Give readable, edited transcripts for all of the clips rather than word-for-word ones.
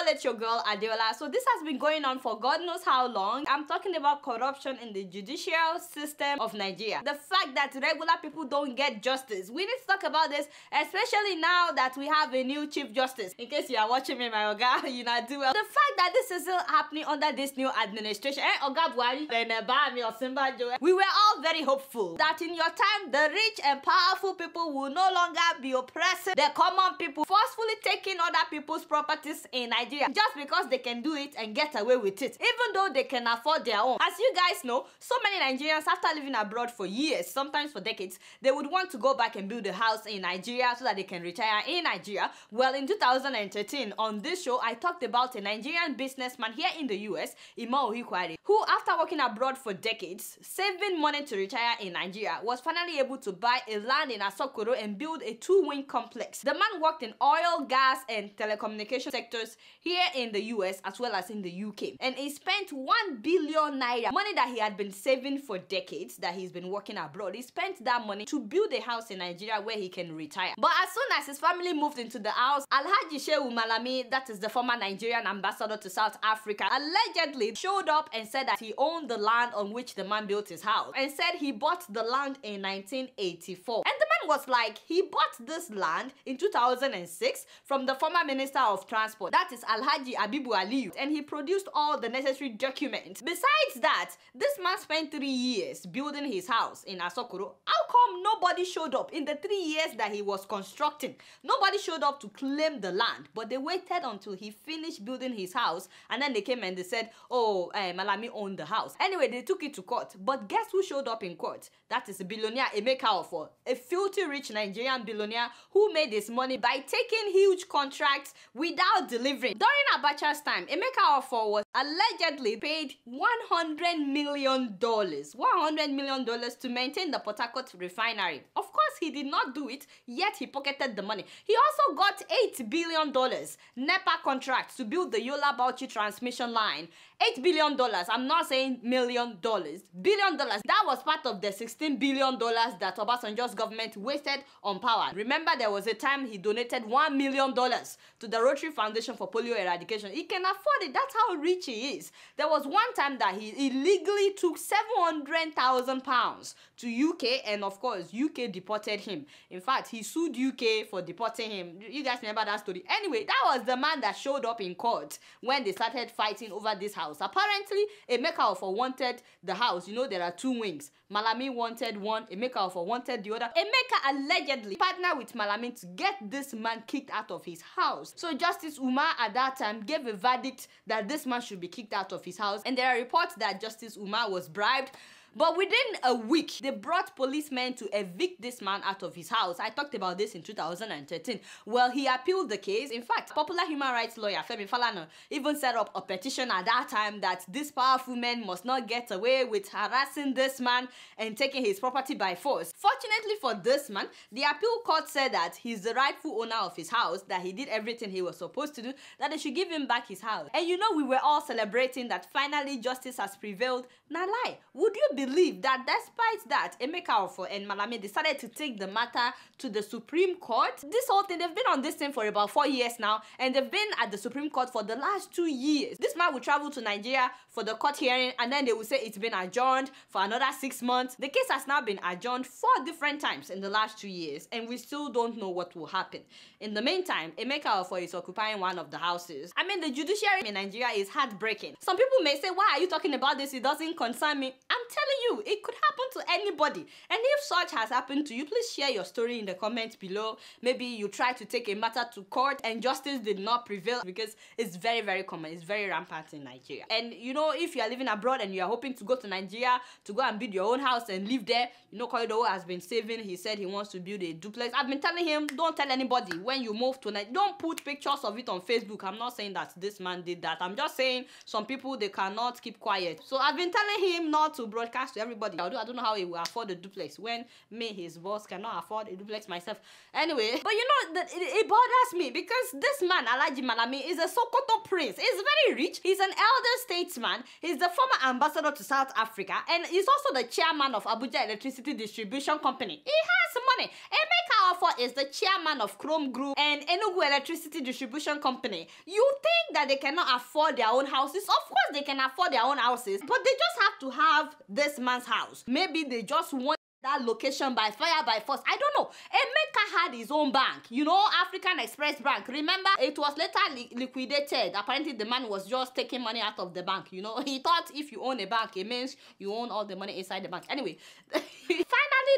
all, it's your girl Adeola. So this has been going on for God knows how long. I'm talking about corruption in the judicial system of Nigeria. The fact that regular people don't get justice. We need to talk about this, especially now that we have a new Chief Justice. In case you are watching me, my Oga, you know, do well. The fact that this is still happening under this new administration, Oga Buhari, we were all very hopeful that in your time, the rich and powerful people will no longer be oppressing the common people, forcefully taking other people's properties in Nigeria just because they can do it and get away with it, even though they can afford their own. As you guys know, so many Nigerians, after living abroad for years, sometimes for decades, they would want to go back and build a house in Nigeria so that they can retire in Nigeria. Well, in 2013, on this show, I talked about a Nigerian businessman here in the US, who, after working abroad for decades, saving money to retire in Nigeria, was finally able to buy a land in Asokoro and build a two-wing complex. The man worked in oil, gas, and telecommunication sectors here in the US as well as in the UK. And he spent 1 billion naira, money that he had been saving for decades, that he's been working abroad. He spent that money to build a house in Nigeria where he can retire. But as soon as his family moved into the house, Alhaji Shehu Malami, that is the former Nigerian ambassador to South Africa, allegedly showed up and said that he owned the land on which the man built his house, and said he bought the land in 1984. And the man was like, he bought this land in 2006 from the former Minister of Transport, that is Alhaji Abibu Aliyu, and he produced all the necessary documents. Besides that, this man spent 3 years building his house in Asokoro. How come nobody showed up in the 3 years that he was constructing? Nobody showed up to claim the land, but they waited until he finished building his house, and then they came and they said, oh, Malami owned the house. Anyway, they took it to court, but guess who showed up in court? That is billionaire Emeka Offor, a filthy rich Nigerian billionaire who made his money by taking huge contracts without delivering. During Abacha's time, Emeka Offor was allegedly paid $100 million to maintain the Port Harcourt refinery. Of course, he did not do it, yet he pocketed the money. He also got $8 billion NEPA contract to build the Yola Bauchi transmission line. $8 billion, I'm not saying $million, billion dollars. That was part of the $16 billion that Obasanjo's government wasted on power. Remember, there was a time he donated $1 million to the Rotary Foundation for Polio Eradication. He can afford it. That's how rich he is. There was one time that he illegally took £700,000 to UK, and of course, UK deported him. In fact, he sued UK for deporting him. You guys remember that story? Anyway, that was the man that showed up in court when they started fighting over this house. Apparently, Emeka Offor wanted the house. You know, there are two wings. Malami wanted one, Emeka Offor wanted the other. Emeka allegedly partnered with Malami to get this man kicked out of his house. So Justice Umar at that time gave a verdict that this man should be kicked out of his house. And there are reports that Justice Umar was bribed. But within a week, they brought policemen to evict this man out of his house. I talked about this in 2013. Well, he appealed the case. In fact, popular human rights lawyer Femi Falana even set up a petition at that time that this powerful man must not get away with harassing this man and taking his property by force. Fortunately for this man, the appeal court said that he's the rightful owner of his house, that he did everything he was supposed to do, that they should give him back his house. And you know, we were all celebrating that finally justice has prevailed. Now lie, would you believe that despite that, Emeka Offor and Malami decided to take the matter to the Supreme Court? This whole thing, they've been on this thing for about 4 years now, and they've been at the Supreme Court for the last 2 years. This man will travel to Nigeria for the court hearing, and then they will say it's been adjourned for another 6 months. The case has now been adjourned 4 different times in the last 2 years, and we still don't know what will happen. In the meantime, Emeka Offor is occupying one of the houses. I mean, the judiciary in Nigeria is heartbreaking. Some people may say, why are you talking about this? It doesn't concern me. I'm telling you, it could happen to anybody. And if such has happened to you, please share your story in the comments below. Maybe you tried to take a matter to court and justice did not prevail, because it's very, very common. It's very rampant in Nigeria. And you know, if you are living abroad and you are hoping to go to Nigeria to go and build your own house and live there, you know, Koido has been saving. He said he wants to build a duplex. I've been telling him, don't tell anybody when you move to Nigeria. Don't put pictures of it on Facebook. I'm not saying that this man did that. I'm just saying some people, they cannot keep quiet. So I've been telling him not to broadcast to everybody. I don't know how he will afford a duplex when me, his boss, cannot afford a duplex myself. Anyway, but you know that it bothers me because this man, Alhaji Malami, is a Sokoto prince. He's very rich. He's an elder statesman. He's the former ambassador to South Africa, and he's also the chairman of Abuja Electricity Distribution Company. He has money. Emeka Offor is the chairman of Chrome Group and Enugu Electricity Distribution Company. You think that they cannot afford their own houses. Of course they can afford their own houses, but they just have to have this man's house. Maybe they just want that location by fire, by force. I don't know. Emeka had his own bank, you know, African Express Bank. Remember, it was later liquidated. Apparently, the man was just taking money out of the bank, you know. He thought if you own a bank, it means you own all the money inside the bank. Anyway, finally,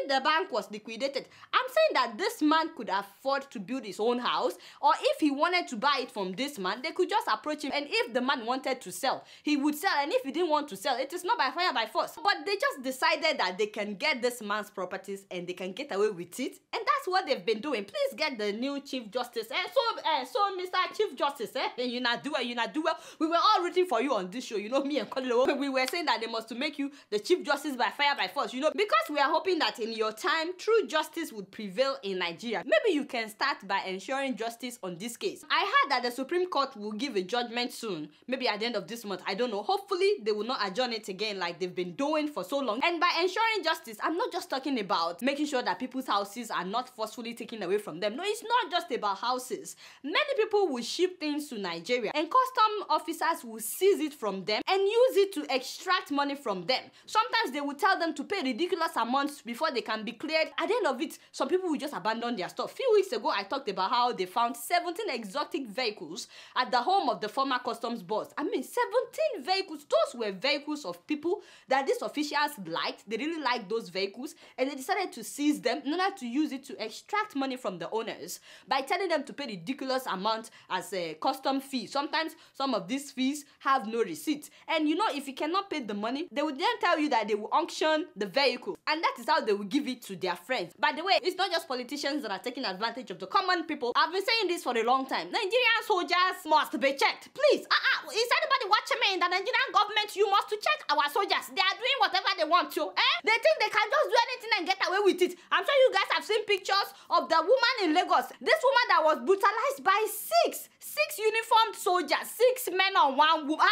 the bank was liquidated. I'm saying that this man could afford to build his own house, or if he wanted to buy it from this man, they could just approach him. And if the man wanted to sell, he would sell. And if he didn't want to sell, it is not by fire, by force. But they just decided that they can get this man properties and they can get away with it, and that's what they've been doing. Please get the new Chief Justice. So Mr. Chief Justice, you not do well. We were all rooting for you on this show, you know, me and Kodilo. We were saying that they must to make you the Chief Justice by fire, by force, you know, because we are hoping that in your time true justice would prevail in Nigeria. Maybe you can start by ensuring justice on this case. I heard that the Supreme Court will give a judgment soon, maybe at the end of this month. I don't know. Hopefully they will not adjourn it again like they've been doing for so long. And by ensuring justice, I'm not just talking about making sure that people's houses are not forcefully taken away from them. No, it's not just about houses. Many people will ship things to Nigeria and custom officers will seize it from them and use it to extract money from them. Sometimes they will tell them to pay ridiculous amounts before they can be cleared. At the end of it, some people will just abandon their stuff. A few weeks ago, I talked about how they found 17 exotic vehicles at the home of the former customs boss. I mean, 17 vehicles. Those were vehicles of people that these officials liked. They really liked those vehicles, and they decided to seize them in order to use it to extract money from the owners by telling them to pay ridiculous amount as a custom fee. Sometimes some of these fees have no receipt, and you know, if you cannot pay the money, they would then tell you that they will auction the vehicle, and that is how they will give it to their friends. By the way, it's not just politicians that are taking advantage of the common people. I've been saying this for a long time. Nigerian soldiers must be checked. Please, is anybody watching me in the Nigerian government? You must to check our soldiers. They are doing whatever they want to. They think they can just do anything and get away with it. I'm sure you guys have seen pictures of the woman in Lagos. This woman that was brutalized by six uniformed soldiers, 6 men on 1 woman.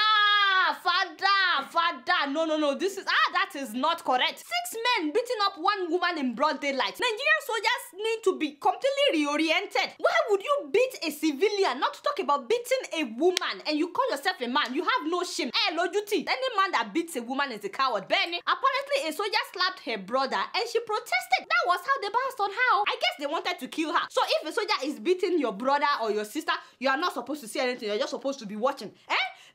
Father, no, that is not correct. 6 men beating up 1 woman in broad daylight. Nigerian soldiers need to be completely reoriented. Why would you beat a civilian? Not to talk about beating a woman, and you call yourself a man. You have no shame. Lojuti, any man that beats a woman is a coward. Benny, apparently a soldier slapped her brother and she protested. That was how they bounced on her. I guess they wanted to kill her. So if a soldier is beating your brother or your sister, you are not supposed to see anything. You're just supposed to be watching.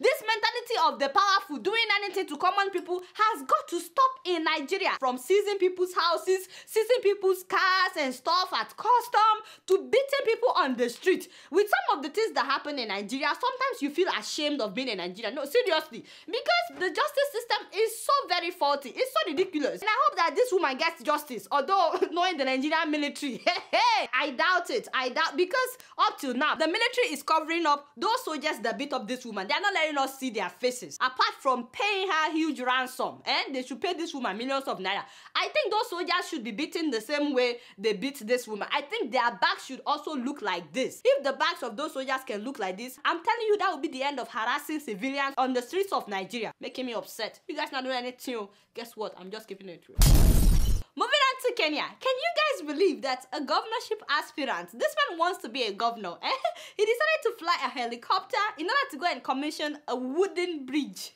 This mentality of the powerful doing anything to common people has got to stop in Nigeria. From seizing people's houses, seizing people's cars and stuff at custom, to beating people on the street. With some of the things that happen in Nigeria, sometimes you feel ashamed of being in Nigeria. No, seriously. Because the justice system is so very faulty. It's so ridiculous. And I hope that this woman gets justice. Although, knowing the Nigerian military, I doubt it. Because up till now, the military is covering up those soldiers that beat up this woman. They are not letting us see their faces. Apart from paying her huge ransom, and they should pay this woman millions of naira. I think those soldiers should be beaten the same way they beat this woman. I think their backs should also look like this. If the backs of those soldiers can look like this, I'm telling you that will be the end of harassing civilians on the streets of Nigeria. Making me upset. You guys not doing anything. Guess what? I'm just keeping it true. Moving on to Kenya. Can you guys believe that a governorship aspirant, this man wants to be a governor, he decided to fly a helicopter in order to go and commission a wooden bridge.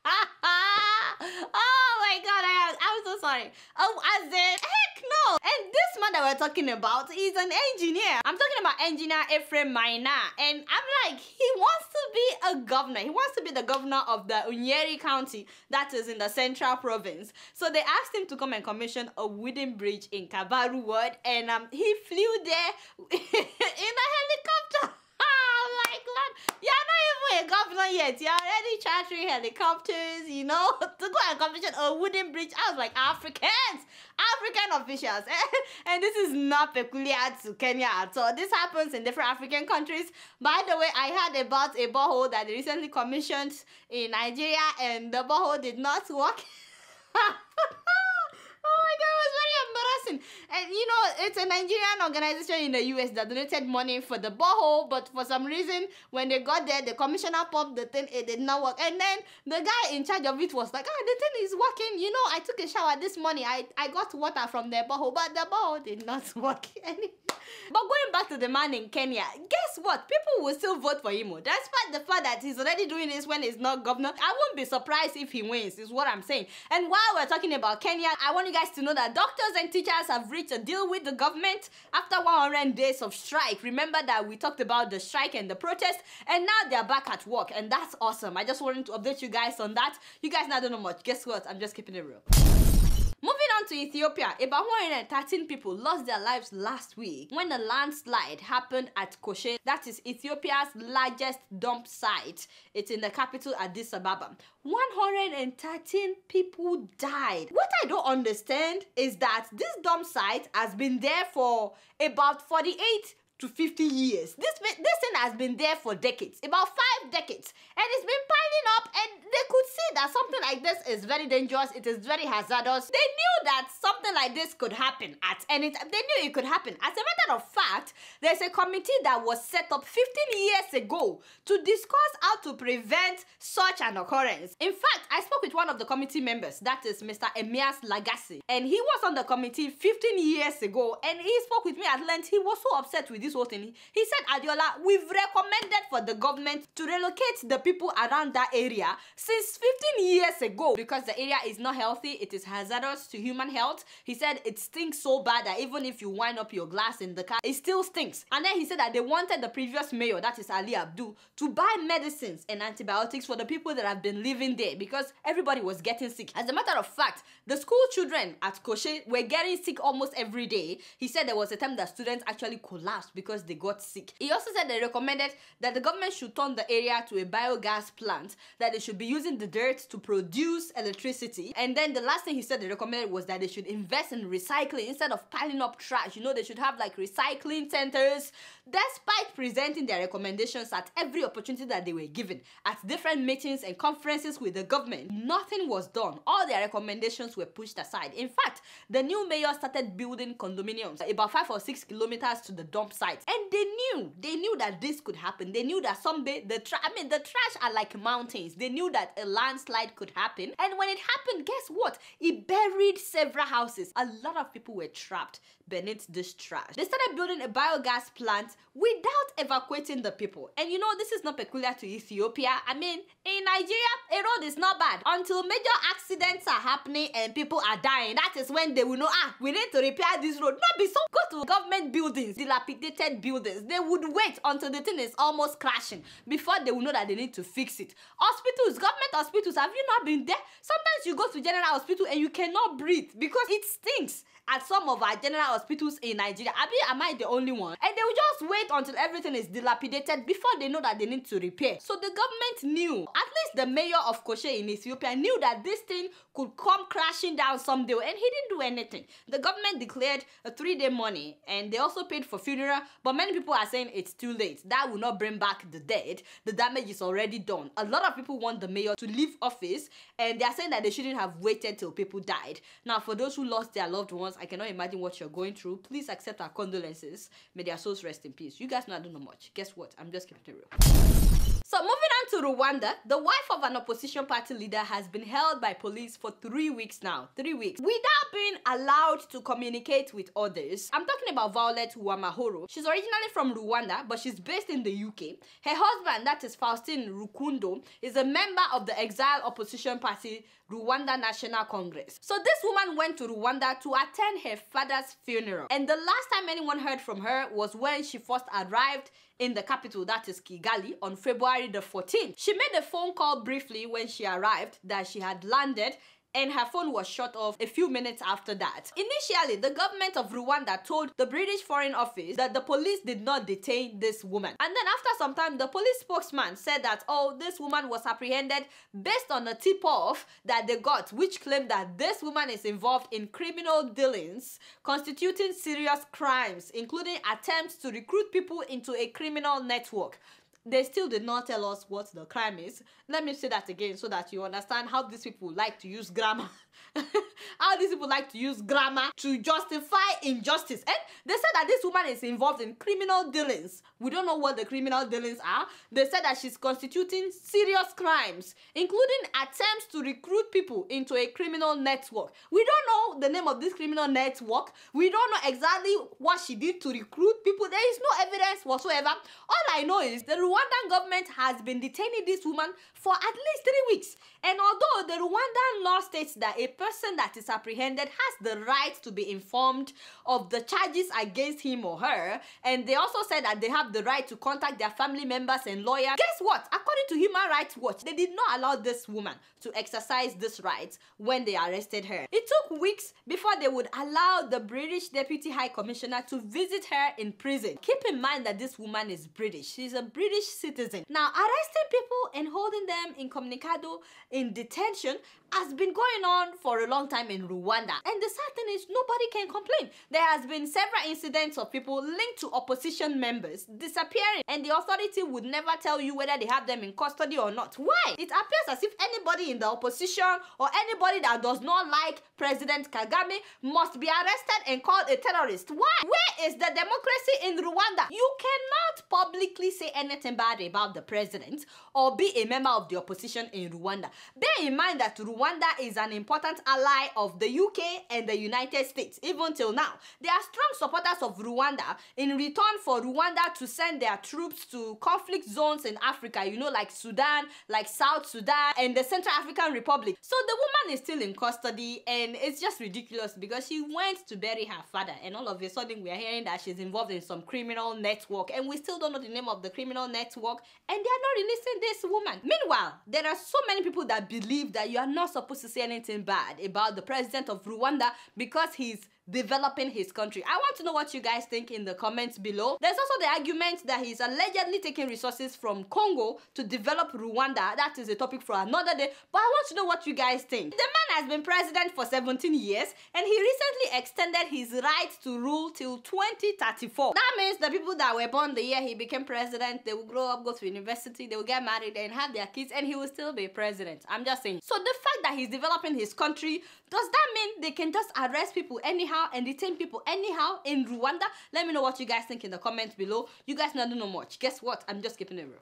Oh my god, I'm so sorry. Oh, as in, heck no. And this man that we're talking about is an engineer. I'm talking about engineer Ephraim Maina. And I'm like, he wants to be a governor. He wants to be the governor of the Unyeri County that is in the Central Province. So they asked him to come and commission a wooden bridge in Kabaru Ward. And he flew there in a helicopter. Oh my god, you're not even a governor yet. You're already chartering helicopters, you know, to go and commission a wooden bridge. I was like, African officials. And this is not peculiar to Kenya at all. This happens in different African countries. By the way, I heard about a borehole that they recently commissioned in Nigeria, and the borehole did not work. Oh my god, it was very embarrassing. And you know, it's a Nigerian organization in the US that donated money for the borehole, but for some reason, when they got there, the commissioner pumped the thing, it did not work. And then the guy in charge of it was like, the thing is working. You know, I took a shower this morning. I got water from the borehole, but the borehole did not work. But going back to the man in Kenya, guess what? People will still vote for him. Despite the fact that he's already doing this when he's not governor, I won't be surprised if he wins, is what I'm saying. And while we're talking about Kenya, I want you guys to know that doctors and teachers have reached a deal with the government after 100 days of strike. Remember that we talked about the strike and the protest, and now they're back at work, and that's awesome. I just wanted to update you guys on that. You guys now don't know much. Guess what? I'm just keeping it real. Moving on to Ethiopia, about 113 people lost their lives last week when a landslide happened at Koshe. That is Ethiopia's largest dump site. It's in the capital, Addis Ababa. 113 people died. What I don't understand is that this dump site has been there for about 48 to 50 years. This thing has been there for decades, about 5 decades, and it's been piling up, and they could see that something like this is very dangerous, it is very hazardous. They knew that something like this could happen at any time. They knew it could happen. As a matter of fact, there's a committee that was set up 15 years ago to discuss how to prevent such an occurrence. In fact, I spoke with one of the committee members, that is Mr. Emias Lagasi, and he was on the committee 15 years ago, and he spoke with me at length. He was so upset with this whole thing. He said, Adeola, we've recommended for the government to relocate the people around that area since 15 years ago because the area is not healthy, it is hazardous to human health. He said it stinks so bad that even if you wind up your glass in the car, it still stinks. And then he said that they wanted the previous mayor, that is Ali Abdu, to buy medicines and antibiotics for the people that have been living there because everybody was getting sick. As a matter of fact, the school children at Koshe were getting sick almost every day. He said there was a time that students actually collapsed because they got sick. He also said they recommended that the government should turn the area to a biogas plant, that they should be using the dirt to produce electricity. And then the last thing he said they recommended was that they should invest in recycling instead of piling up trash. You know, they should have like recycling centers. Despite presenting their recommendations at every opportunity that they were given, at different meetings and conferences with the government, nothing was done. All their recommendations were pushed aside. In fact, the new mayor started building condominiums about 5 or 6 kilometers to the dump site. And they knew that this could happen. They knew that someday the trash are like mountains. They knew that a landslide could happen. And when it happened, guess what? It buried several houses. A lot of people were trapped beneath this trash. They started building a biogas plant without evacuating the people. And you know, this is not peculiar to Ethiopia. I mean, in Nigeria, a road is not bad until major accidents are happening and people are dying. That is when they will know, we need to repair this road. Not be so. Go to government buildings, dilapidated buildings. They would wait until the thing is almost crashing before they will know that they need to fix it. Hospitals, government hospitals, have you not been there? Sometimes you go to general hospital and you cannot breathe because it stinks at some of our general hospitals in Nigeria. Am I the only one? And they will just wait until everything is dilapidated before they know that they need to repair. So the government knew, at least the mayor of Koshe in Ethiopia knew that this thing could come crashing down someday, and he didn't do anything. The government declared a 3-day mourning, and they also paid for funeral, but many people are saying it's too late. That will not bring back the dead. The damage is already done. A lot of people want the mayor to leave office, and they are saying that they shouldn't have waited till people died. Now, for those who lost their loved ones, I cannot imagine what you're going through. Please accept our condolences. May their souls rest in peace. You guys know I don't know much. Guess what? I'm just keeping it real. So moving on to Rwanda, the wife of an opposition party leader has been held by police for 3 weeks now. 3 weeks. Without being allowed to communicate with others. I'm talking about Violet Uwamahoro. She's originally from Rwanda, but she's based in the UK. Her husband, that is Faustin Rukundo, is a member of the exiled opposition party Rwanda National Congress. So this woman went to Rwanda to attend her father's funeral. And the last time anyone heard from her was when she first arrived in the capital, that is Kigali, on February the 14th. She made a phone call briefly when she arrived that she had landed, and her phone was shut off a few minutes after that. Initially, the government of Rwanda told the British Foreign Office that the police did not detain this woman. And then after some time, the police spokesman said that, this woman was apprehended based on a tip-off that they got, which claimed that this woman is involved in criminal dealings, constituting serious crimes, including attempts to recruit people into a criminal network. they still did not tell us what the crime is. Let me say that again so that you understand how these people like to use grammar. How these people like to use grammar to justify injustice. And they said that this woman is involved in criminal dealings. We don't know what the criminal dealings are. They said that she's constituting serious crimes, including attempts to recruit people into a criminal network. We don't know the name of this criminal network. We don't know exactly what she did to recruit people. There is no evidence whatsoever. All I know is the Rwandan government has been detaining this woman for at least 3 weeks. And although the Rwandan law states that a person that is apprehended has the right to be informed of the charges against him or her, and they also said that they have the right to contact their family members and lawyers, guess what? According to Human Rights Watch, they did not allow this woman to exercise this right when they arrested her. It took weeks before they would allow the British Deputy High Commissioner to visit her in prison. Keep in mind that this woman is British. She's a British citizen. Now, arresting people and holding them incommunicado in detention has been going on for a long time in Rwanda. And the sad thing is, nobody can complain. There has been several incidents of people linked to opposition members disappearing, and the authority would never tell you whether they have them in custody or not. Why? It appears as if anybody in the opposition or anybody that does not like President Kagame must be arrested and called a terrorist. Why? Where is the democracy in Rwanda? You cannot publicly say anything bad about the president or be a member of the opposition in Rwanda. Bear in mind that Rwanda is an important ally of the UK and the United States, even till now. They are strong supporters of Rwanda in return for Rwanda to send their troops to conflict zones in Africa, you know, like Sudan, like South Sudan, and the Central African Republic. So the woman is still in custody, and it's just ridiculous because she went to bury her father, and all of a sudden we are hearing that she's involved in some criminal network, and we still don't know the name of the criminal network, and they are not releasing this woman. Meanwhile, there are so many people that believe that you are not supposed to say anything bad about the president of Rwanda because he's developing his country. I want to know what you guys think in the comments below. There's also the argument that he's allegedly taking resources from Congo to develop Rwanda. That is a topic for another day, but I want to know what you guys think. The man has been president for 17 years and he recently extended his right to rule till 2034. That means the people that were born the year he became president, they will grow up, go to university, they will get married and have their kids, and he will still be president. I'm just saying. So the fact that he's developing his country, does that mean they can just arrest people anyhow and detain people anyhow in Rwanda? Let me know what you guys think in the comments below. You guys don't know much. Guess what? I'm just keeping it real.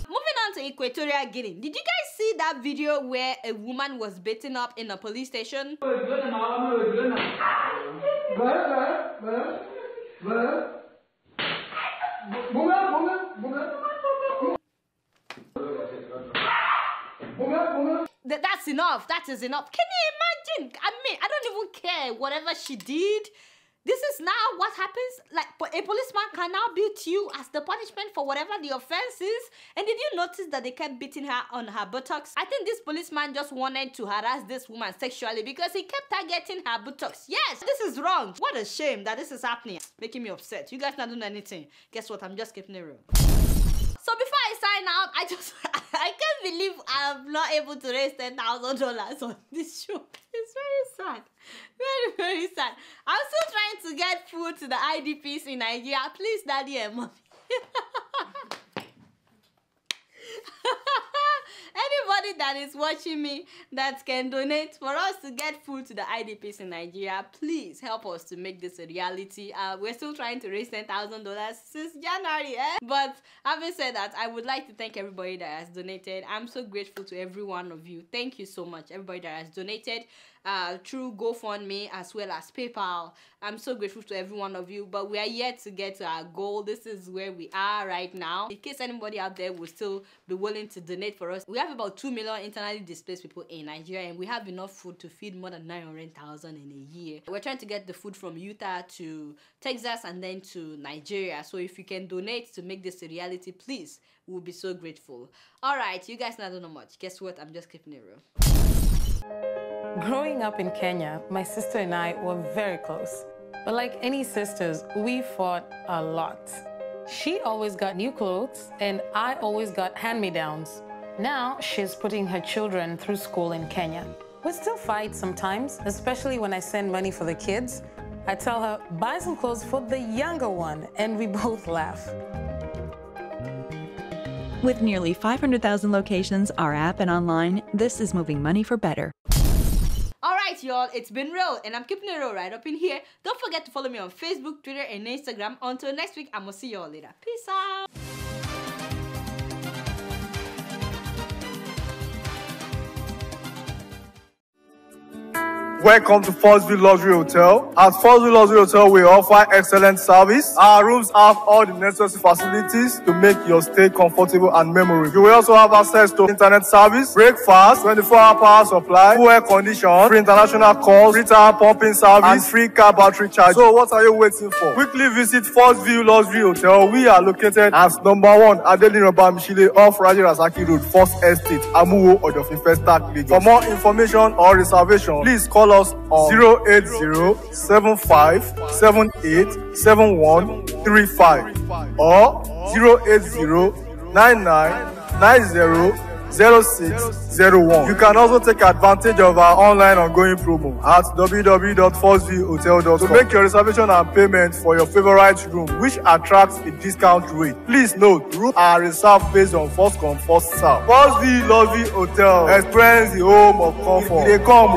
Moving on to Equatorial Guinea. Did you guys see that video where a woman was beaten up in a police station? That's enough. That is enough. Can you imagine? I mean, I don't even care whatever she did. This is now what happens. Like, a policeman can now beat you as the punishment for whatever the offense is. And did you notice that they kept beating her on her buttocks? I think this policeman just wanted to harass this woman sexually because he kept targeting her buttocks. Yes, this is wrong. What a shame that this is happening. Making me upset. You guys not doing anything. Guess what? I'm just keeping it real. So before I sign out, I can't believe I'm not able to raise $10,000 on this show. It's very sad. Very, very sad. I'm still trying to get food to the IDPs in Nigeria. Please, Daddy and Mommy. Anybody that is watching me that can donate for us to get food to the IDPs in Nigeria, please help us to make this a reality. We're still trying to raise $10,000 since January, But having said that, I would like to thank everybody that has donated. I'm so grateful to every one of you. Thank you so much, everybody that has donated through GoFundMe as well as PayPal. I'm so grateful to every one of you, but we are yet to get to our goal. This is where we are right now. In case anybody out there will still be willing to donate for us, we have about 2 million internally displaced people in Nigeria, and we have enough food to feed more than 900,000 in a year. We're trying to get the food from Utah to Texas and then to Nigeria. So if you can donate to make this a reality, please, we'll be so grateful. All right, you guys not know much. Guess what? I'm just keeping it real. Growing up in Kenya, my sister and I were very close. But like any sisters, we fought a lot. She always got new clothes, and I always got hand-me-downs. Now she's putting her children through school in Kenya. We still fight sometimes, especially when I send money for the kids. I tell her, buy some clothes for the younger one, and we both laugh. With nearly 500,000 locations, our app and online, this is moving money for better. Alright y'all, it's been real and I'm keeping it real right up in here. Don't forget to follow me on Facebook, Twitter and Instagram. Until next week, I'm gonna see y'all later. Peace out. Welcome to Forstview Luxury Hotel. At Forstview Luxury Hotel, we offer excellent service. Our rooms have all the necessary facilities to make your stay comfortable and memorable. You will also have access to internet service, breakfast, 24-hour power supply, full air condition, free international calls, free tire pumping service, and free car battery charge. So what are you waiting for? Quickly visit Forstview Luxury Hotel. We are located at #1 Adeola Bamishile off Raji Rasaki Road, First Estate, Amuwo, Odofin Festac, Lagos. For more information or reservation, please call us on 08075787135 or 08099900601. You can also take advantage of our online ongoing promo at www.forceviewhotel.com to make your reservation and payment for your favorite room, which attracts a discount rate. Please note, rooms are reserved based on first come, first serve. Forstview Luxury Hotel. Experience the home of comfort. They come.